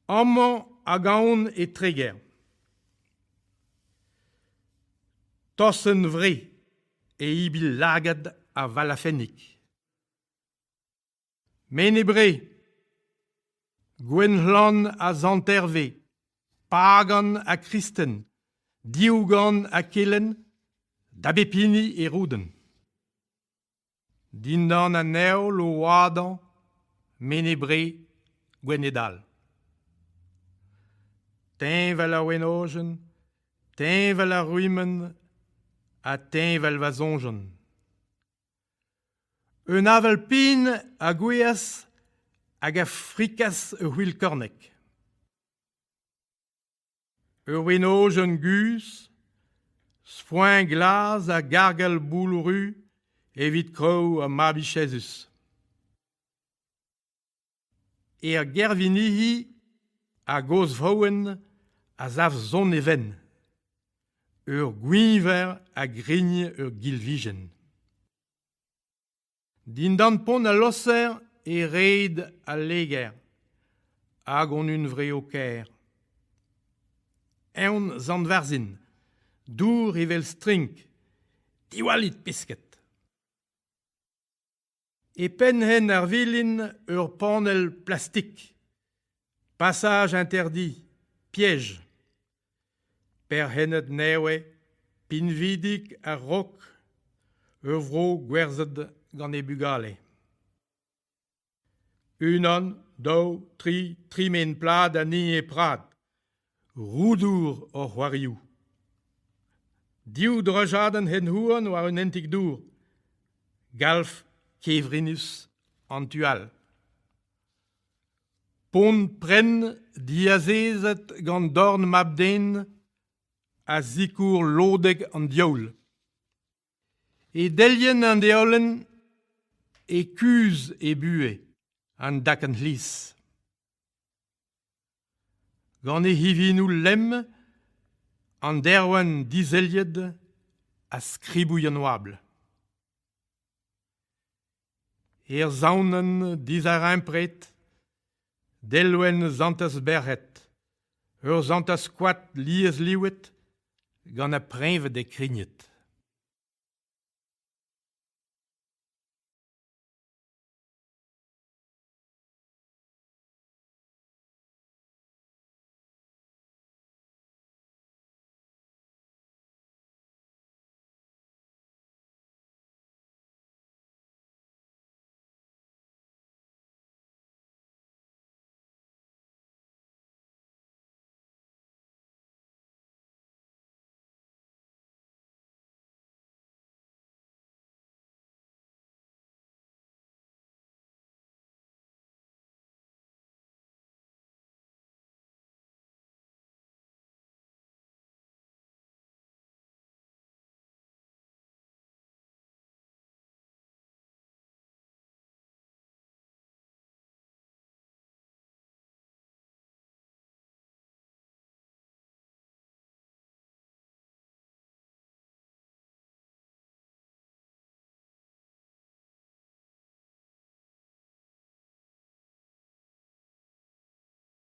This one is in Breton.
Amman a gaon e treger. Tossen vre e ibil lagad a valafennik. Menebre, Gwenhlan a zanterve, pagan a kristen, diougan a kelen, dabepini e rouden. Dindan a neol o oadan, menebre, Gwenedal. Teñvel a wenojen, teñvel a ruimen, a teñvel va zonjen. Un avel pin a gweas hag a frikas ur c'hwil kornek. Ur wenojen gus, spoin glas a gargal boulru evit krou a mabichezus. Gervinihi a goz vaouen a zav zon even. Ur gwinver a grigne ur gilvijen. Dindan pon a losser e reid a leger, hag on un vre o ker. Eon zantvarzin, dour evel strink, diwalit pisket. E penhen ar vilin ur panel plastik, passage interdit, piège. Per hennet newe, pinvidik a rok, ur vro gwerzet gant e bugale. Unan, dau, tri men plad a ni e prad, roudour o c'hoarioù. Diou drejaden hen houan war un entik dour, galf kevrinus antual. Pon pren diazezet gant dorn mabden a zikour lodeg an dioul. E delien an deolen e kuz e bue an dak an lis. Gant e hivinou lem an derwan dizelied a skribouien wabl. Zaounen diz ar impret, delwen zantas berret, ur zantas kwat liez liwet gant a preñvet e krignet.